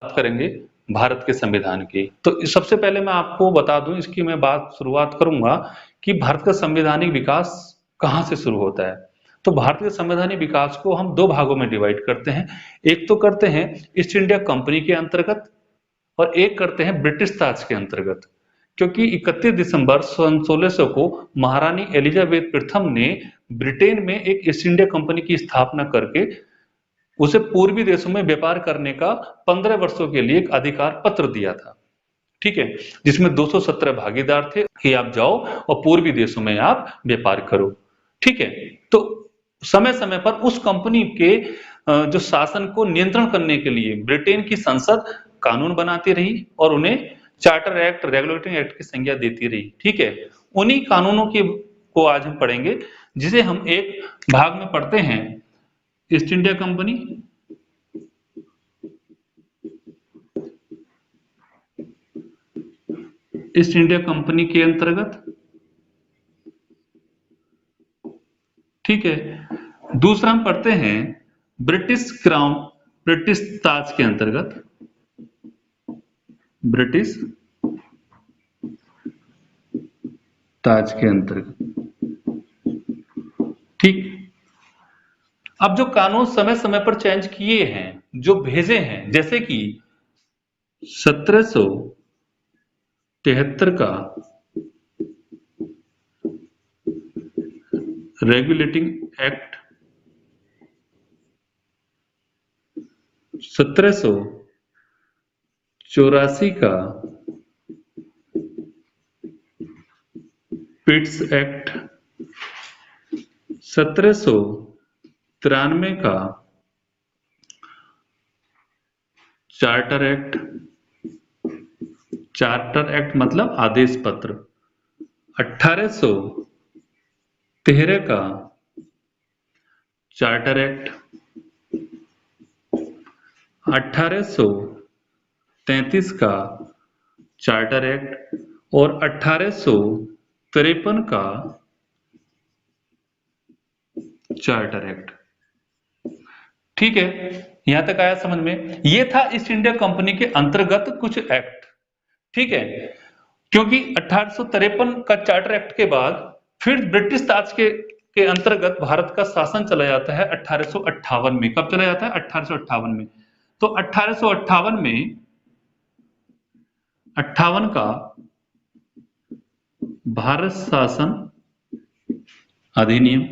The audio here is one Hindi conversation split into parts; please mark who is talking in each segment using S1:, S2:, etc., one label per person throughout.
S1: बात करेंगे भारत के संविधान की। तो सबसे पहले मैं आपको बता दूं, इसकी मैं बात शुरुआत करूंगा कि भारत का संवैधानिक विकास कहाँ से शुरू होता है। तो भारत के संवैधानिक विकास को हम दो भागों में डिवाइड करते हैं। एक तो करते हैं ईस्ट इंडिया कंपनी के अंतर्गत और एक करते हैं ब्रिटिश ताज के अंतर्गत। क्योंकि 31 दिसंबर सन 1600 को महारानी एलिजाबेथ प्रथम ने ब्रिटेन में एक ईस्ट इंडिया कंपनी की स्थापना करके उसे पूर्वी देशों में व्यापार करने का 15 वर्षों के लिए एक अधिकार पत्र दिया था। ठीक है, जिसमें 217 भागीदार थे कि आप जाओ और पूर्वी देशों में आप व्यापार करो। ठीक है, तो समय समय पर उस कंपनी के जो शासन को नियंत्रण करने के लिए ब्रिटेन की संसद कानून बनाती रही और उन्हें चार्टर एक्ट, रेगुलेटिंग एक्ट की संज्ञा देती रही। ठीक है, उन्हीं कानूनों की को आज हम पढ़ेंगे, जिसे हम एक भाग में पढ़ते हैं east India company, east India company के अंतर्गत। ठीक है, दूसरा हम पढ़ते हैं ब्रिटिश क्राउन, ब्रिटिश ताज के अंतर्गत, ब्रिटिश ताज के अंतर्गत। ठीक, अब जो कानून समय समय पर चेंज किए हैं, जो भेजे हैं, जैसे कि 1773 का रेगुलेटिंग एक्ट, 1784 का पिट्स एक्ट, 1793 का चार्टर एक्ट, चार्टर एक्ट मतलब आदेश पत्र, 1813 का चार्टर एक्ट, 1833 का चार्टर एक्ट और 1853 का चार्टर एक्ट। ठीक है, यहां तक आया समझ में? ये था ईस्ट इंडिया कंपनी के अंतर्गत कुछ एक्ट। ठीक है, क्योंकि 1853 का चार्टर एक्ट के बाद फिर ब्रिटिश ताज के अंतर्गत भारत का शासन चला जाता है 1858 में। कब चला जाता है? 1858 में। तो 1858 में 58 का भारत शासन अधिनियम,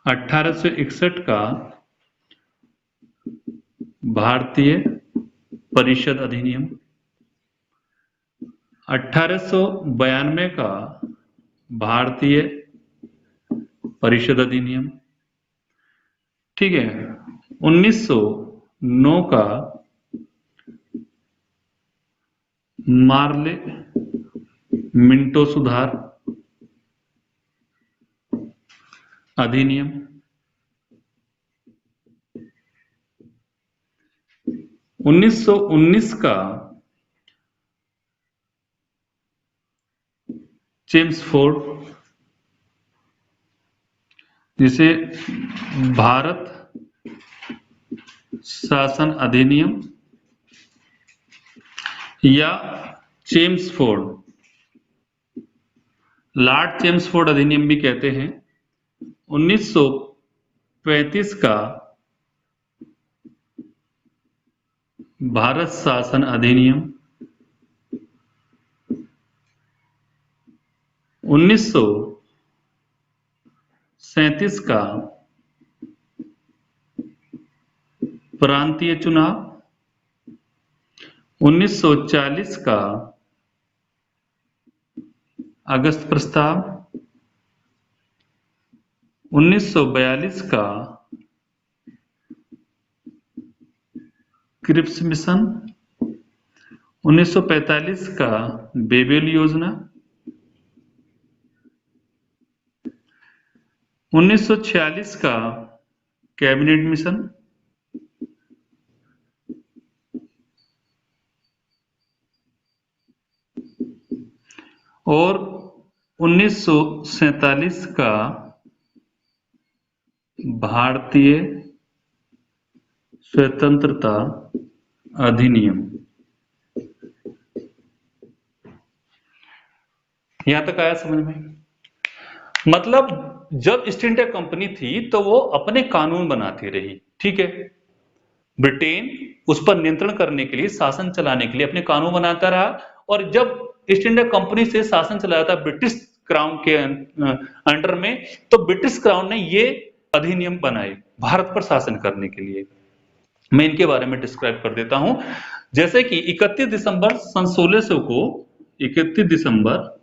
S1: 1861 का भारतीय परिषद अधिनियम, 1892 का भारतीय परिषद अधिनियम। ठीक है, 1909 का मार्ले मिंटो सुधार अधिनियम, 1919 का चेम्सफोर्ड, जिसे भारत शासन अधिनियम या चेम्सफोर्ड, लॉर्ड चेम्सफोर्ड अधिनियम भी कहते हैं। 1935 का भारत शासन अधिनियम, 1937 का प्रांतीय चुनाव, 1940 का अगस्त प्रस्ताव, 1942 का क्रिप्स मिशन, 1945 का बेबेल योजना, 1946 का कैबिनेट मिशन और 1947 का भारतीय स्वतंत्रता अधिनियम। यहां तक आया समझ में? मतलब जब ईस्ट इंडिया कंपनी थी तो वो अपने कानून बनाती रही, ठीक है। ब्रिटेन उस पर नियंत्रण करने के लिए, शासन चलाने के लिए अपने कानून बनाता रहा, और जब ईस्ट इंडिया कंपनी से शासन चलाया था ब्रिटिश क्राउन के अंडर में, तो ब्रिटिश क्राउन ने ये अधिनियम बनाए भारत पर शासन करने के लिए। मैं इनके बारे में डिस्क्राइब कर देता हूं। जैसे कि 31 दिसंबर सन 1600 को, 31 दिसंबर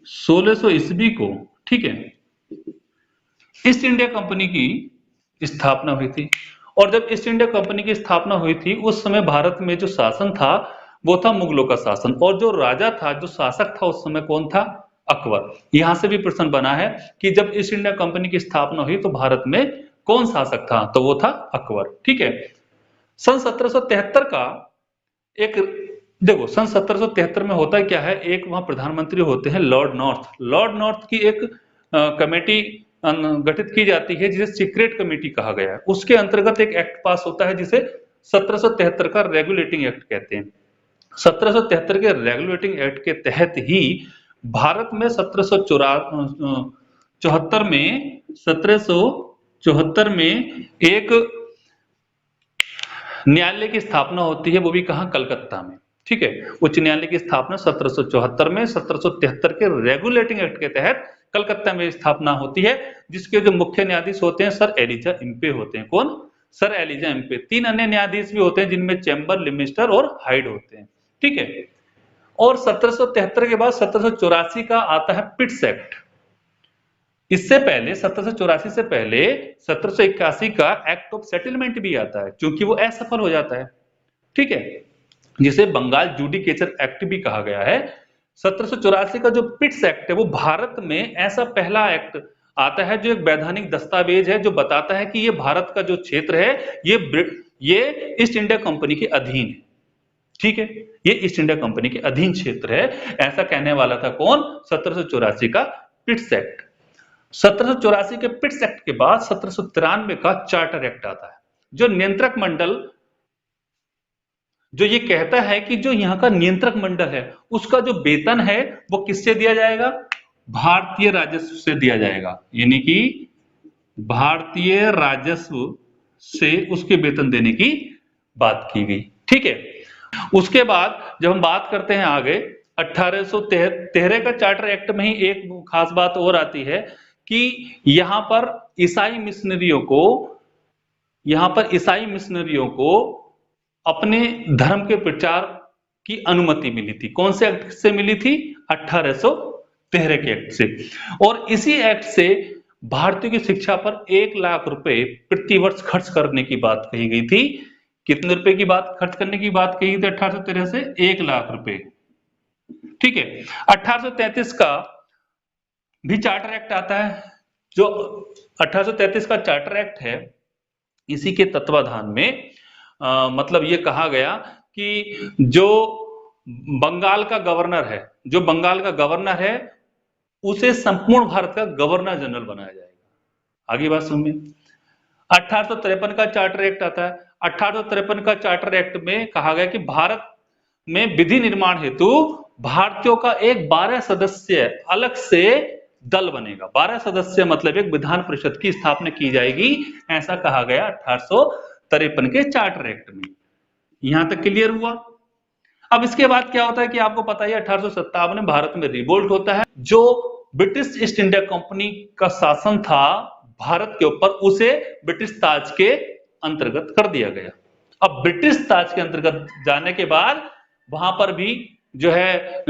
S1: 1600 ईस्वी को, ठीक है, ईस्ट इंडिया कंपनी की स्थापना हुई थी। और जब ईस्ट इंडिया कंपनी की स्थापना हुई थी उस समय भारत में जो शासन था वो था मुगलों का शासन, और जो राजा था, जो शासक था उस समय, कौन था? अकबर। यहां से भी प्रश्न बना है कि जब ईस्ट इंडिया कंपनी की स्थापना हुई तो भारत में कौन शासक था? तो वो था अकबर, ठीक है। सन 1773 का एक, देखो सन 1773 में होता क्या है, एक वहां प्रधानमंत्री होते हैं लॉर्ड नॉर्थ। लॉर्ड नॉर्थ की एक कमेटी गठित की जाती है जिसे सीक्रेट कमेटी कहा गया है। उसके अंतर्गत एक एक्ट पास होता है जिसे 1773 का रेगुलेटिंग एक्ट कहते हैं। 1773 के रेगुलेटिंग एक्ट के तहत ही भारत में 1774 में 1774 में एक न्यायालय की स्थापना होती है, वो भी कहां? कलकत्ता में, ठीक है। उच्च न्यायालय की स्थापना 1774 में 1773 के रेगुलेटिंग एक्ट के तहत कलकत्ता में स्थापना होती है, जिसके जो मुख्य न्यायाधीश होते हैं सर एलिजा इम्पे होते हैं। कौन? Sir Elijah Impey. 3 अन्य न्यायाधीश भी होते हैं जिनमें चैम्बर, लिमिस्टर और हाइड होते हैं, ठीक है। और 1773 के बाद 1784 का आता है पिट्स एक्ट। इससे पहले 1784 से पहले 1781 का एक्ट ऑफ सेटलमेंट भी आता है, क्योंकि वो असफल हो जाता है, ठीक है, जिसे बंगाल जुडिकेचर एक्ट भी कहा गया है। 1784 का जो पिट्स एक्ट है वो भारत में ऐसा पहला एक्ट आता है जो एक वैधानिक दस्तावेज है, जो बताता है कि ये भारत का जो क्षेत्र है ये ईस्ट इंडिया कंपनी के अधीन है, ठीक है। ये ईस्ट इंडिया कंपनी के अधीन क्षेत्र है, ऐसा कहने वाला था कौन? 1784 का पिट्स एक्ट। 1784 के पिट्स एक्ट के बाद 1793 का चार्टर एक्ट आता है, जो नियंत्रक मंडल, जो ये कहता है कि जो यहाँ का नियंत्रक मंडल है उसका जो वेतन है वो किससे दिया जाएगा? भारतीय राजस्व से दिया जाएगा, यानी कि भारतीय राजस्व से उसके वेतन देने की बात की गई, ठीक है। उसके बाद जब हम बात करते हैं आगे, 1813 का चार्टर एक्ट में ही एक खास बात और आती है कि यहां पर ईसाई मिशनरियों को अपने धर्म के प्रचार की अनुमति मिली थी। कौन से एक्ट से मिली थी? 1813 के एक्ट से। और इसी एक्ट से भारतीयों की शिक्षा पर 1 लाख रुपए प्रतिवर्ष खर्च करने की बात कही गई थी। कितने रुपए की बात खर्च करने की बात कही थी 1813 से? 1 लाख रुपए, ठीक है। 1833 का भी चार्टर एक्ट आता है, जो 1833 का चार्टर एक्ट है, इसी के तत्वाधान में मतलब ये कहा गया कि जो बंगाल का गवर्नर है उसे संपूर्ण भारत का गवर्नर जनरल बनाया जाएगा। आगे बात सुनिए। 1853 का चार्टर एक्ट आता है। 1853 का चार्टर एक्ट में कहा गया कि भारत में विधि निर्माण हेतु भारतीयों का एक 12 सदस्य अलग से दल बनेगा। 12 सदस्य मतलब एक विधान परिषद की स्थापना की जाएगी, ऐसा कहा गया 1853 के चार्टर एक्ट में। यहां तक क्लियर हुआ? अब इसके बाद क्या होता है कि आपको पता ही, 1857 में भारत में रिवोल्ट होता है। जो ब्रिटिश ईस्ट इंडिया कंपनी का शासन था भारत के ऊपर, उसे ब्रिटिश ताज के अंतर्गत कर दिया गया। अब ब्रिटिश ताज के अंतर्गत जाने के बाद वहां पर भी जो है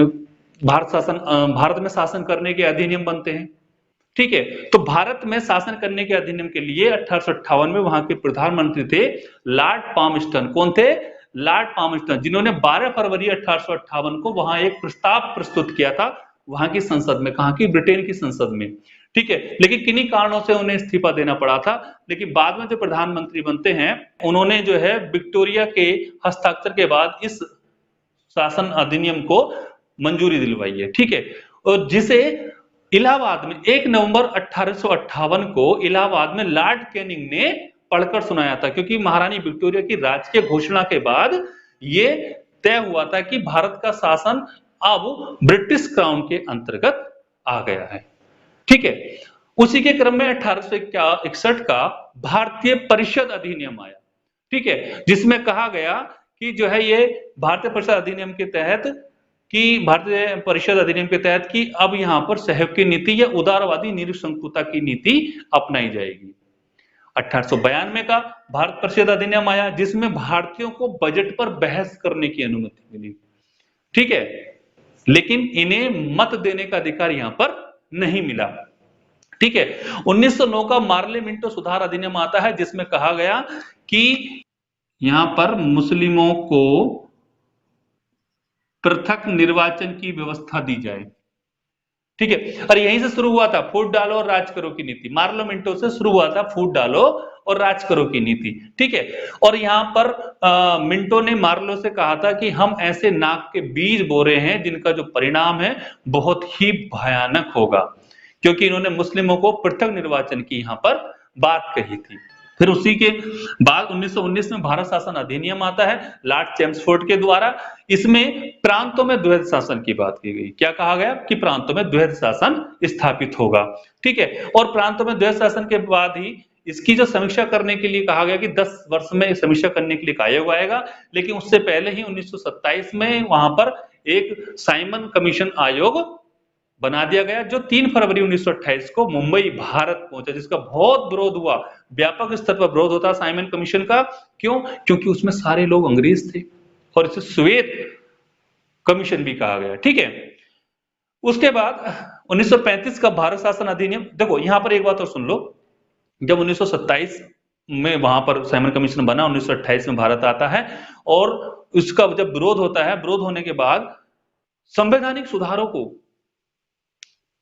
S1: भारत में शासन करने के अधिनियम बनते हैं, ठीक है। तो भारत में शासन करने के अधिनियम के लिए 1858 में वहां के प्रधानमंत्री थे लॉर्ड पामस्टन। कौन थे? लॉर्ड पामस्टन, जिन्होंने 12 फरवरी 1858 को वहां एक प्रस्ताव प्रस्तुत किया था वहां की संसद में, कहां की? ब्रिटेन की संसद में, ठीक है। लेकिन किन्हीं कारणों से उन्हें इस्तीफा देना पड़ा था। लेकिन बाद में जो प्रधानमंत्री बनते हैं उन्होंने जो है विक्टोरिया के हस्ताक्षर के बाद इस शासन अधिनियम को मंजूरी दिलवाई है, ठीक है। और जिसे इलाहाबाद में 1 नवंबर 1858 को इलाहाबाद में लॉर्ड कैनिंग ने पढ़कर सुनाया था, क्योंकि महारानी विक्टोरिया की राजकीय घोषणा के बाद ये तय हुआ था कि भारत का शासन अब ब्रिटिश क्राउन के अंतर्गत आ गया है। ठीक है। उसी के क्रम में 1861 का भारतीय परिषद अधिनियम आया। ठीक है, जिसमें कहा गया कि जो है ये भारतीय परिषद अधिनियम के तहत कि भारतीय परिषद अधिनियम के तहत कि अब यहां पर सहयोग की नीति या उदारवादी निरंकुशता की नीति अपनाई जाएगी। 1892 का भारत परिषद अधिनियम आया, जिसमें भारतीयों को बजट पर बहस करने की अनुमति मिली। ठीक है, लेकिन इन्हें मत देने का अधिकार यहां पर नहीं मिला। ठीक है। 1909 का मार्ले मिंटो सुधार अधिनियम आता है, जिसमें कहा गया कि यहां पर मुस्लिमों को पृथक निर्वाचन की व्यवस्था दी जाए। ठीक है, और यहीं से शुरू हुआ था फूट डालो और राज करो की नीति। मार्लो मिंटो से शुरू हुआ था फूट डालो और राज करो की नीति। ठीक है, और यहां पर मिंटो ने मार्लो से कहा था कि हम ऐसे नाक के बीज बो रहे हैं जिनका जो परिणाम है बहुत ही भयानक होगा, क्योंकि इन्होंने मुस्लिमों को पृथक निर्वाचन की यहां पर बात कही थी। फिर उसी के बाद 1919 में भारत शासन अधिनियम आता है लॉर्ड चेम्सफोर्ड के द्वारा। इसमें प्रांतों में द्वैध शासन की बात की गई। क्या कहा गया कि प्रांतों में द्वैध शासन स्थापित होगा। ठीक है, और प्रांतों में द्वैध शासन के बाद ही इसकी जो समीक्षा करने के लिए कहा गया कि 10 वर्ष में समीक्षा करने के लिए आयोग आएगा, लेकिन उससे पहले ही 1927 में वहां पर एक साइमन कमीशन आयोग बना दिया गया, जो 3 फरवरी 1928 को मुंबई भारत पहुंचा, जिसका बहुत विरोध हुआ, व्यापक स्तर पर विरोध होता साइमन कमीशन का। क्यों? क्योंकि उसमें सारे लोग अंग्रेज थे और इसे श्वेत कमीशन भी कहा गया। ठीक है, उसके बाद 1935 का भारत शासन अधिनियम। देखो यहां पर एक बात और सुन लो, जब 1927 में वहां पर साइमन कमीशन बना, 1928 में भारत आता है, और उसका जब विरोध होता है, विरोध होने के बाद संवैधानिक सुधारों को,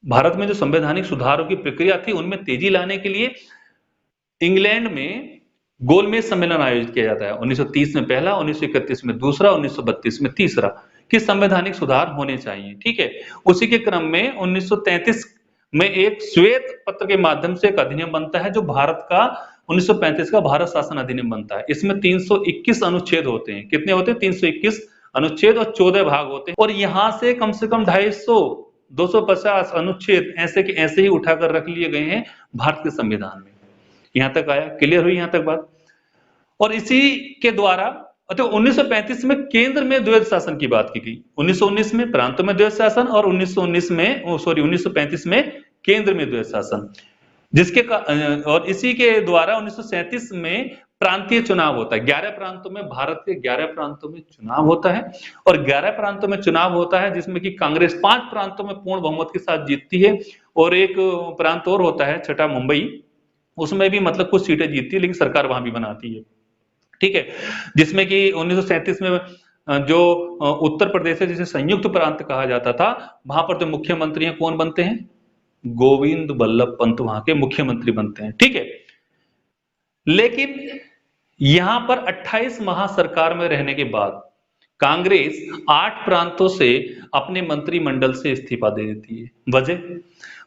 S1: भारत में जो संवैधानिक सुधारों की प्रक्रिया थी उनमें तेजी लाने के लिए इंग्लैंड में गोलमेज सम्मेलन आयोजित किया जाता है। 1930 में पहला, 1931 में दूसरा, 1932 में तीसरा, कि संवैधानिक सुधार होने चाहिए। ठीक है, उसी के क्रम में 1933 में एक श्वेत पत्र के माध्यम से एक अधिनियम बनता है, जो भारत का 1935 का भारत शासन अधिनियम बनता है। इसमें 321 अनुच्छेद होते हैं। कितने होते हैं? 321 अनुच्छेद और 14 भाग होते हैं, और यहां से कम 250 250 अनुच्छेद ऐसे के ऐसे ही उठाकर रख लिए गए हैं भारत के संविधान में। यहां तक आया? क्लियर हुई यहां तक बात? और इसी के द्वारा तो 1935 में केंद्र में द्वैध शासन की बात की गई, 1919 में प्रांतों में द्वैध शासन, और 1935 में केंद्र में द्वैध शासन, जिसके और इसी के द्वारा 1937 में प्रांतीय चुनाव होता है। 11 प्रांतों में, भारत के 11 प्रांतों में चुनाव होता है, और 11 प्रांतों में चुनाव होता है जिसमें कि कांग्रेस 5 प्रांतों में पूर्ण बहुमत के साथ जीतती है, और एक प्रांत और होता है छठा मुंबई, उसमें भी मतलब कुछ सीटें जीतती है लेकिन सरकार वहां भी बनाती है। ठीक है, जिसमें कि 1937 में जो उत्तर प्रदेश है जिसे संयुक्त प्रांत कहा जाता था, वहां पर जो मुख्यमंत्री हैं कौन बनते हैं? गोविंद बल्लभ पंत वहां के मुख्यमंत्री बनते हैं। ठीक है, लेकिन यहां पर 28 माह सरकार में रहने के बाद कांग्रेस 8 प्रांतों से अपने मंत्रिमंडल से इस्तीफा दे देती है।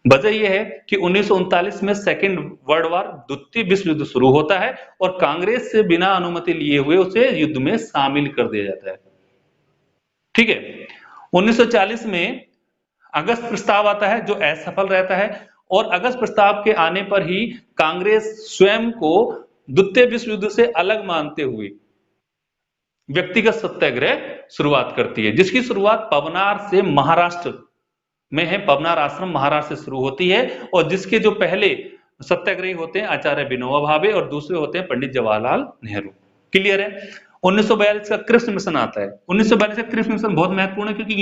S1: वजह यह है कि 1939 में सेकेंड वर्ल्ड वॉर, द्वितीय विश्व युद्ध शुरू होता है, और कांग्रेस से बिना अनुमति लिए हुए उसे युद्ध में शामिल कर दिया जाता है। ठीक है, 1940 में अगस्त प्रस्ताव आता है जो असफल रहता है, और अगस्त प्रस्ताव के आने पर ही कांग्रेस स्वयं को द्वितीय विश्व युद्ध से अलग मानते हुए व्यक्तिगत सत्याग्रह शुरुआत करती है, जिसकी शुरुआत पवनार से महाराष्ट्र में है। पवनार आश्रम महाराष्ट्र से शुरू होती है, और जिसके जो पहले सत्याग्रही होते हैं आचार्य विनोबा भावे, और दूसरे होते हैं पंडित जवाहरलाल नेहरू। क्लियर है? 1942 का क्रिप्स मिशन आता है। 1942 का क्रिप्स मिशन बहुत महत्वपूर्ण है, क्योंकि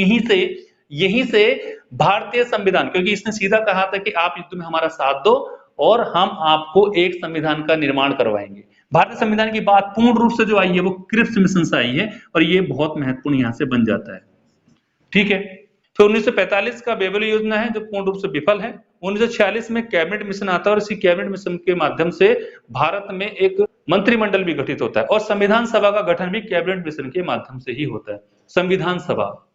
S1: यहीं से भारतीय संविधान, क्योंकि इसने सीधा कहा था कि आप युद्ध में हमारा साथ दो और हम आपको एक संविधान का निर्माण करवाएंगे। भारतीय संविधान की बात पूर्ण रूप से जो आई है वो क्रिप्स मिशन से आई है, और ये बहुत महत्वपूर्ण यहां से बन जाता है। ठीक है, तो 1945 का बेबल योजना है जो पूर्ण रूप से विफल है। 1946 में कैबिनेट मिशन आता है, और इसी कैबिनेट मिशन के माध्यम से भारत में एक मंत्रिमंडल भी गठित होता है, और संविधान सभा का गठन भी कैबिनेट मिशन के माध्यम से ही होता है। संविधान सभा,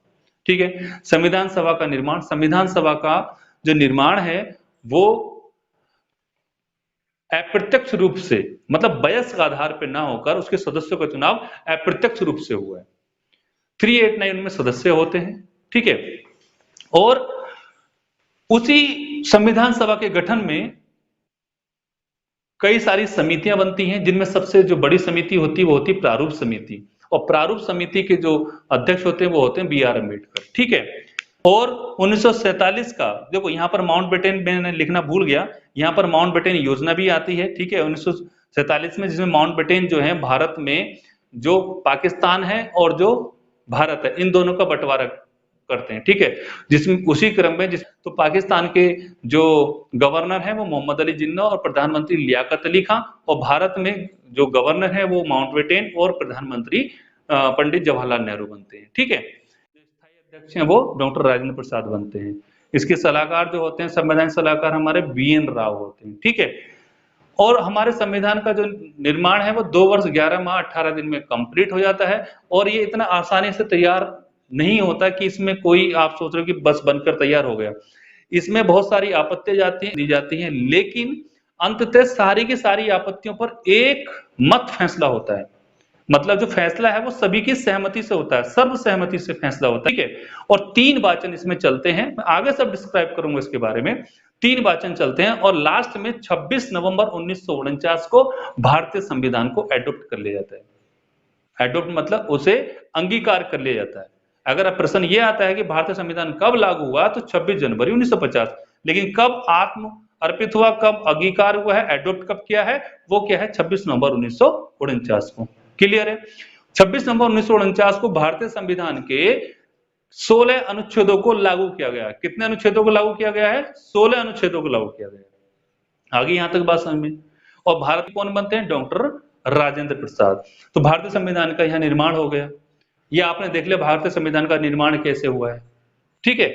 S1: ठीक है, संविधान सभा का निर्माण, संविधान सभा का जो निर्माण है वो अप्रत्यक्ष रूप से, मतलब वयस्क आधार पर ना होकर उसके सदस्यों का चुनाव अप्रत्यक्ष रूप से हुआ है। 389 में सदस्य होते हैं, ठीक है। और उसी संविधान सभा के गठन में कई सारी समितियां बनती हैं, जिनमें सबसे जो बड़ी समिति होती है वो होती है प्रारूप समिति, और प्रारूप समिति के जो अध्यक्ष होते हैं वो होते हैं B.R. अम्बेडकर, ठीक है। और 1947 का, देखो यहाँ पर माउंटबेटन मैंने लिखना भूल गया, यहाँ पर माउंटबेटन योजना भी आती है, ठीक है, 1947 में, जिसमें माउंटबेटन जो है भारत में जो पाकिस्तान है और जो भारत है इन दोनों का बंटवारा करते हैं, ठीक है। जिसमें उसी क्रम में तो पाकिस्तान के जो गवर्नर है वो मोहम्मद अली जिन्ना और प्रधानमंत्री लियाकत अली खां, और भारत में जो गवर्नर है वो माउंटबेटन और प्रधानमंत्री पंडित जवाहरलाल नेहरू बनते हैं, ठीक है। स्थायी अध्यक्ष हैं वो डॉक्टर राजेंद्र प्रसाद बनते हैं। इसके सलाहकार जो होते हैं, संविधान सलाहकार हमारे B.N. राव होते हैं, ठीक है। और हमारे संविधान का जो निर्माण है वो 2 वर्ष 11 माह 18 दिन में कंप्लीट हो जाता है, और ये इतना आसानी से तैयार नहीं होता कि इसमें कोई आप सोच रहे हो कि बस बनकर तैयार हो गया। इसमें बहुत सारी आपत्तियां दी जाती हैं, लेकिन अंततः सारी की सारी आपत्तियों पर एक मत फैसला होता है। मतलब जो फैसला है वो सभी की सहमति से होता है, सर्वसहमति से फैसला होता है, ठीक है। और 3 वाचन इसमें चलते हैं, मैं आगे सब डिस्क्राइब करूंगा इसके बारे में। 3 वाचन चलते हैं और लास्ट में 26 नवंबर 1949 को भारतीय संविधान को एडॉप्ट कर लिया जाता है। एडॉप्ट मतलब उसे अंगीकार कर लिया जाता है। अगर अब प्रश्न ये आता है कि भारतीय संविधान कब लागू हुआ, तो 26 जनवरी 1950, लेकिन कब आत्म अर्पित हुआ, कब अंगीकार हुआ है, एडॉप्ट कब किया है, वो क्या है, 26 नवंबर 1949 को। क्लियर है। 26 नवंबर 1949 को भारतीय संविधान के 16 अनुच्छेदों को लागू किया गया। कितने अनुच्छेदों को लागू किया गया है? 16 अनुच्छेदों को लागू किया गया। आगे यहां तक बात समझ में। और भारत में कौन बनते हैं? डॉक्टर राजेंद्र प्रसाद। तो भारतीय संविधान का यहां निर्माण हो गया। ये आपने देख लिया भारतीय संविधान का निर्माण कैसे हुआ है, ठीक है।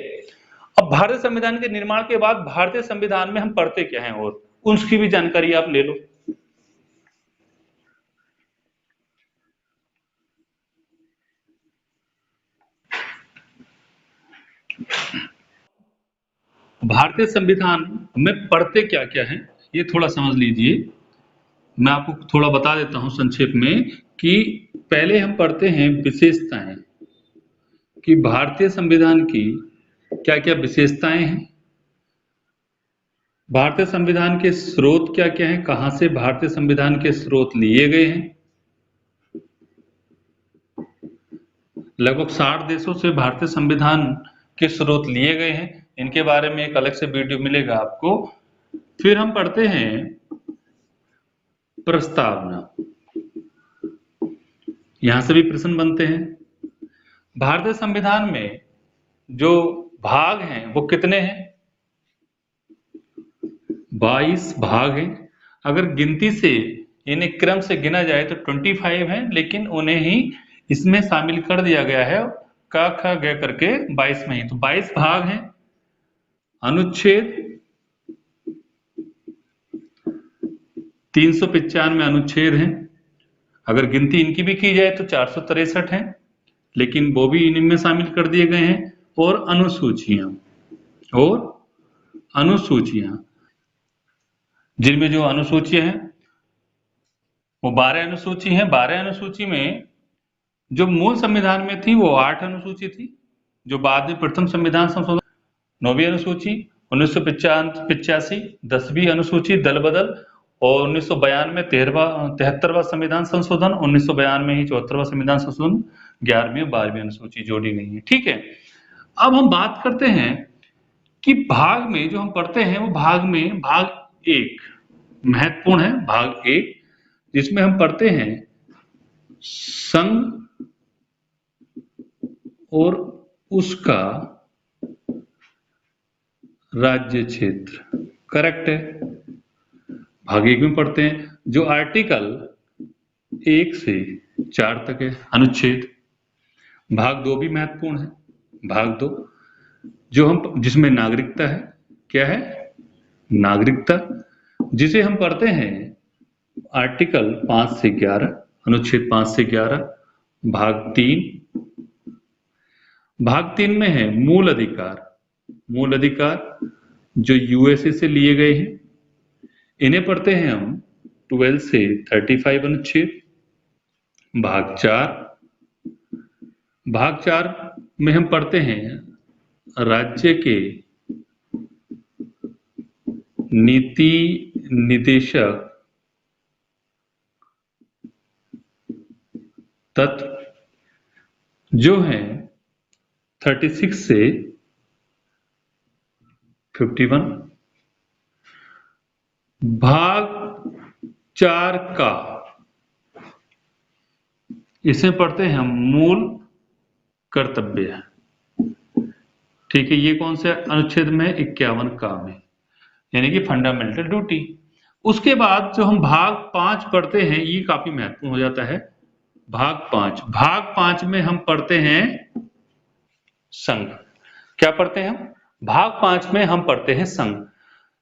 S1: अब भारतीय संविधान के निर्माण के बाद भारतीय संविधान में हम पढ़ते क्या हैं और उसकी भी जानकारी आप ले लो। भारतीय संविधान में पढ़ते क्या क्या है ये थोड़ा समझ लीजिए। मैं आपको थोड़ा बता देता हूं संक्षेप में कि पहले हम पढ़ते हैं विशेषताएं, कि भारतीय संविधान की क्या क्या विशेषताएं हैं, भारतीय संविधान के स्रोत क्या क्या हैं, कहां से भारतीय संविधान के स्रोत लिए गए हैं। लगभग 60 देशों से भारतीय संविधान के स्रोत लिए गए हैं। इनके बारे में एक अलग से वीडियो मिलेगा आपको। फिर हम पढ़ते हैं प्रस्तावना, यहां से भी प्रश्न बनते हैं। भारतीय संविधान में जो भाग हैं वो कितने हैं? 22 भाग हैं। अगर गिनती से इन्हें क्रम से गिना जाए तो 25 हैं, लेकिन उन्हें ही इसमें शामिल कर दिया गया है क ख ग करके 22 में ही। तो 22 भाग हैं। अनुच्छेद 395 अनुच्छेद हैं। अगर गिनती इनकी भी की जाए तो 463 हैं, लेकिन वो भी इनमें शामिल कर दिए गए हैं। और अनुसूचियां, जिनमें जो अनुसूचियां हैं वो 12 अनुसूची हैं। 12 अनुसूची में जो मूल संविधान में थी वो 8 अनुसूची थी, जो बाद में प्रथम संविधान संशोधन 9वीं अनुसूची, 1985 10वीं अनुसूची दल बदल, और 1992 में 73वां संविधान संशोधन, 1992 में ही 74वां संविधान संशोधन, 11वीं और 12वीं अनुसूची जोड़ी गई है, ठीक है। अब हम बात करते हैं कि भाग में जो हम पढ़ते हैं वो भाग 1 महत्वपूर्ण है। भाग 1 जिसमें हम पढ़ते हैं संघ और उसका राज्य क्षेत्र, करेक्ट है। भाग 1 में पढ़ते हैं जो आर्टिकल 1 से 4 तक है अनुच्छेद। भाग 2 भी महत्वपूर्ण है। भाग 2 जो हम जिसमें नागरिकता है, क्या है? नागरिकता, जिसे हम पढ़ते हैं आर्टिकल 5 से 11, अनुच्छेद 5 से 11। भाग 3, भाग 3 में है मूल अधिकार। मूल अधिकार जो यूएसए से लिए गए हैं, इन्हें पढ़ते हैं हम 12 से 35 अनुच्छेद। भाग चार में हम पढ़ते हैं राज्य के नीति निदेशक तत्व जो हैं 36 से 51। भाग 4 का इसे पढ़ते हैं हम मूल कर्तव्य। ठीक है, ये कौन से अनुच्छेद में? 51 का में, यानी कि फंडामेंटल ड्यूटी। उसके बाद जो हम भाग 5 पढ़ते हैं, ये काफी महत्वपूर्ण हो जाता है। भाग 5 में हम पढ़ते हैं संघ। क्या पढ़ते हैं हम? भाग 5 में हम पढ़ते हैं संघ,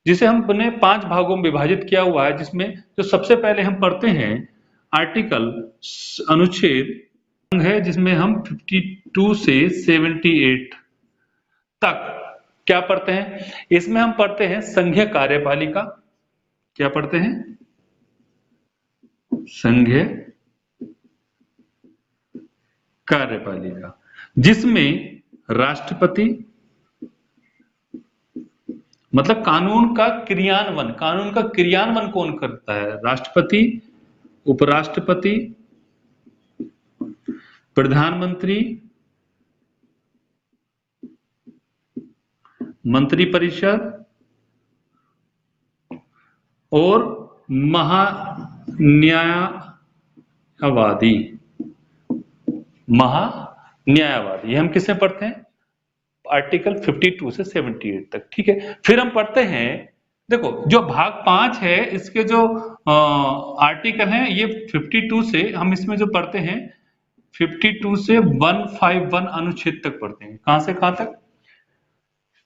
S1: जिसे हमने 5 भागों में विभाजित किया हुआ है, जिसमें जो सबसे पहले हम पढ़ते हैं आर्टिकल अनुच्छेद संघ है, जिसमें हम 52 से 78 तक क्या पढ़ते हैं? इसमें हम पढ़ते हैं संघीय कार्यपालिका। क्या पढ़ते हैं? संघीय कार्यपालिका, जिसमें राष्ट्रपति, मतलब कानून का क्रियान्वयन कौन करता है? राष्ट्रपति, उपराष्ट्रपति, प्रधानमंत्री, मंत्रिपरिषद और महान्यायवादी। ये हम किसमें पढ़ते हैं? आर्टिकल 52 से 78 तक। ठीक है, फिर हम पढ़ते हैं, देखो जो भाग 5 है, इसके जो आर्टिकल हैं, ये 52 से हम इसमें जो पढ़ते हैं 52 से 151 अनुच्छेद तक पढ़ते हैं। कहां से कहां तक?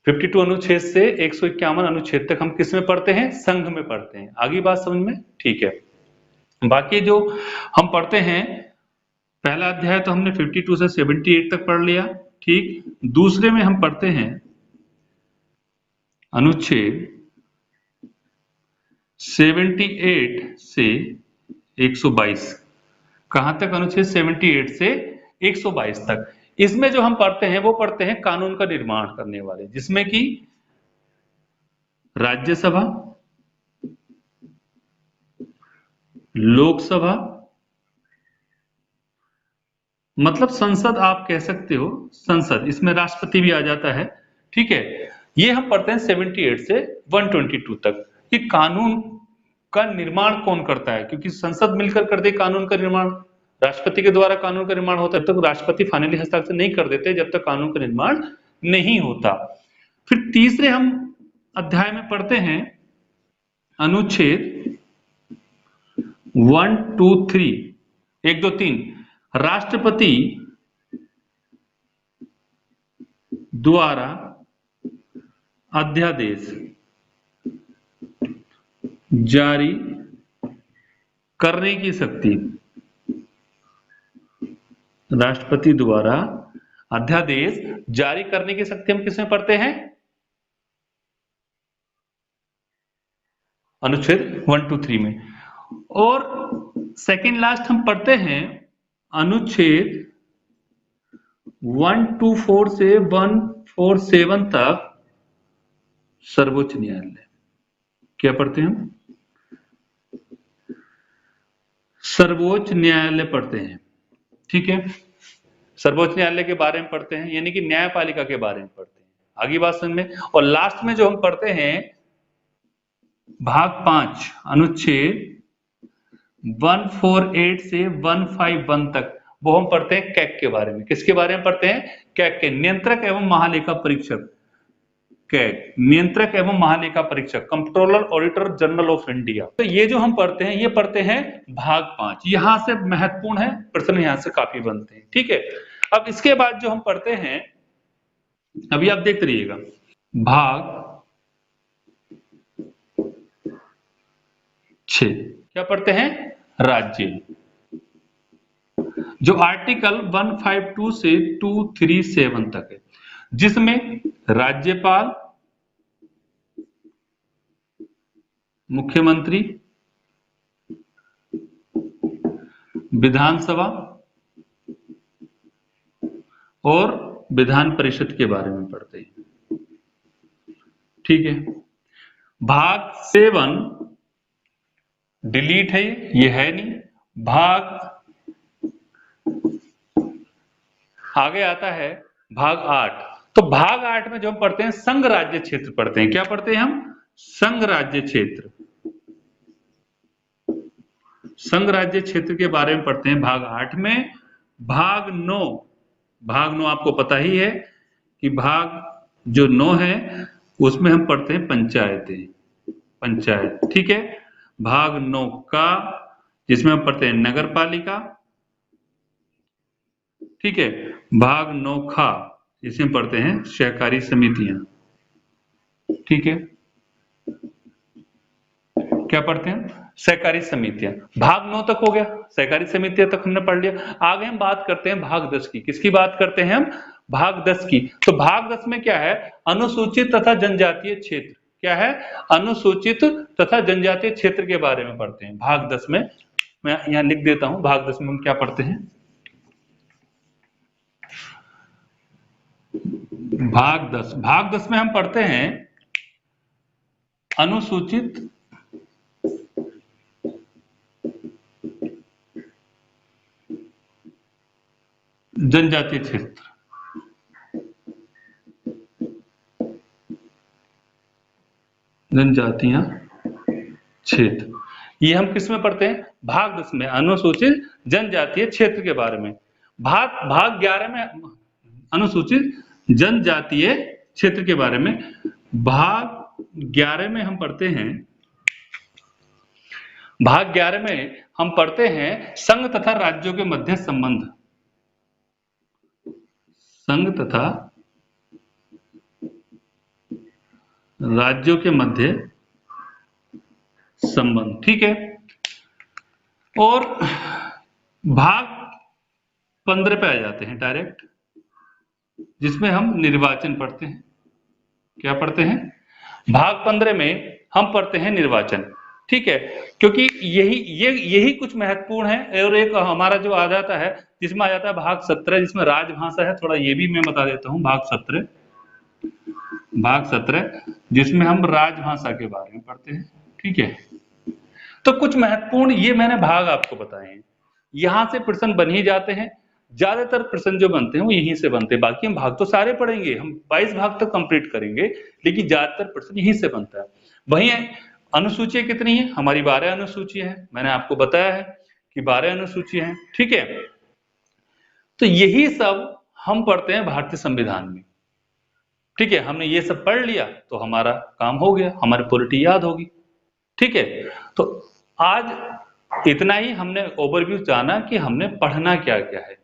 S1: 52 अनुच्छेद से 151 अनुच्छेद तक हम किस में पढ़ते हैं? संघ में पढ़ते हैं। आगे बात समझ में? ठीक है, बाकी जो हम पढ़ते हैं, पहला अध्याय तो हमने 52 से 78 तक पढ़ लिया। ठीक, दूसरे में हम पढ़ते हैं अनुच्छेद 78 से 122। कहां तक? अनुच्छेद 78 से 122 तक। इसमें जो हम पढ़ते हैं वो पढ़ते हैं कानून का निर्माण करने वाले, जिसमें कि राज्यसभा, लोकसभा, मतलब संसद आप कह सकते हो, संसद, इसमें राष्ट्रपति भी आ जाता है। ठीक है, ये हम पढ़ते हैं 78 से 122 तक। कि कानून का निर्माण कौन करता है, क्योंकि संसद मिलकर करते कानून का निर्माण, राष्ट्रपति के द्वारा कानून का निर्माण होता है। तब तक राष्ट्रपति फाइनली हस्ताक्षर नहीं कर देते जब तक कानून का निर्माण नहीं होता। फिर तीसरे हम अध्याय में पढ़ते हैं अनुच्छेद 1, 2, 3, 1, 2, 3, राष्ट्रपति द्वारा अध्यादेश जारी करने की शक्ति। राष्ट्रपति द्वारा अध्यादेश जारी करने की शक्ति हम किसमें पढ़ते हैं? अनुच्छेद 1, 2, 3 में। और सेकंड लास्ट हम पढ़ते हैं अनुच्छेद 124 से 147 तक सर्वोच्च न्यायालय। क्या पढ़ते हैं हम? सर्वोच्च न्यायालय पढ़ते हैं। ठीक है, सर्वोच्च न्यायालय के बारे में पढ़ते हैं, यानी कि न्यायपालिका के बारे में पढ़ते हैं। आगे बात समझ में। और लास्ट में जो हम पढ़ते हैं भाग 5 अनुच्छेद 148 से 151 तक, वो हम पढ़ते हैं कैग के बारे में। किसके बारे में पढ़ते हैं? कैग के, नियंत्रक एवं महालेखा परीक्षक। कैग, नियंत्रक एवं महालेखा परीक्षक, controller auditor general of India. तो ये जो हम पढ़ते हैं, ये पढ़ते हैं भाग 5। यहां से महत्वपूर्ण है, प्रश्न यहां से काफी बनते हैं। ठीक है, अब इसके बाद जो हम पढ़ते हैं, अभी आप देखते रहिएगा, भाग 6 क्या पढ़ते हैं? राज्य, जो आर्टिकल 152 से 237 तक है, जिसमें राज्यपाल, मुख्यमंत्री, विधानसभा और विधान परिषद के बारे में पढ़ते हैं। ठीक है, भाग 7 डिलीट है, ये है नहीं। भाग आगे आता है भाग 8। तो भाग 8 में जो हम पढ़ते हैं संघ राज्य क्षेत्र पढ़ते हैं। क्या पढ़ते हैं हम? संघ राज्य क्षेत्र। संघ राज्य क्षेत्र के बारे में पढ़ते हैं भाग 8 में। भाग 9 आपको पता ही है कि भाग जो 9 है उसमें हम पढ़ते हैं पंचायतें, पंचायत। ठीक है, भाग 9 का जिसमें हम पढ़ते हैं नगर पालिका। ठीक है, भाग 9 खा जिसमें पढ़ते हैं सहकारी समितियां। ठीक है, क्या पढ़ते हैं? सहकारी समितियां। भाग 9 तक हो गया, सहकारी समितियां तक हमने पढ़ लिया। आगे हम बात करते हैं भाग 10 की। किसकी बात करते हैं हम? भाग 10 की। तो भाग 10 में क्या है? अनुसूचित तथा जनजातीय क्षेत्र। क्या है? अनुसूचित तथा जनजातीय क्षेत्र के बारे में पढ़ते हैं भाग 10 में। मैं यहां लिख देता हूं भाग 10 में हम क्या पढ़ते हैं। भाग 10 में हम पढ़ते हैं अनुसूचित जनजातीय क्षेत्र। जनजातियां क्षेत्र, ये हम किस में पढ़ते हैं? भाग 10 में, अनुसूचित जनजातीय क्षेत्र के बारे में। भाग 11 में अनुसूचित जनजातीय क्षेत्र के बारे में। भाग 11 में हम पढ़ते हैं, भाग 11 में हम पढ़ते हैं संघ तथा राज्यों के मध्य संबंध। संघ तथा राज्यों के मध्य संबंध। ठीक है, और भाग 15 पे आ जाते हैं डायरेक्ट, जिसमें हम निर्वाचन पढ़ते हैं। क्या पढ़ते हैं? भाग 15 में हम पढ़ते हैं निर्वाचन। ठीक है, क्योंकि यही कुछ महत्वपूर्ण है। और एक हमारा जो आ जाता है जिसमें आ जाता है भाग 17 जिसमें राजभाषा है। थोड़ा ये भी मैं बता देता हूं, भाग 17 जिसमें हम राजभाषा के बारे में पढ़ते हैं। ठीक है, तो कुछ महत्वपूर्ण ये मैंने भाग आपको बताए हैं। यहां से प्रश्न बन ही जाते हैं, ज्यादातर प्रश्न जो बनते हैं वो यहीं से बनते हैं। बाकी हम भाग तो सारे पढ़ेंगे, हम 22 भाग तक कंप्लीट करेंगे, लेकिन ज्यादातर प्रश्न यहीं से बनता है। वहीं अनुसूचियां कितनी है? हमारी 12 अनुसूचियां हैं। मैंने आपको बताया है कि 12 अनुसूचियां हैं। ठीक है, तो यही सब हम पढ़ते हैं भारतीय संविधान में। ठीक है, हमने ये सब पढ़ लिया तो हमारा काम हो गया, हमारी पॉलिटी याद होगी। ठीक है, तो आज इतना ही हमने ओवरव्यू जाना कि हमने पढ़ना क्या क्या है।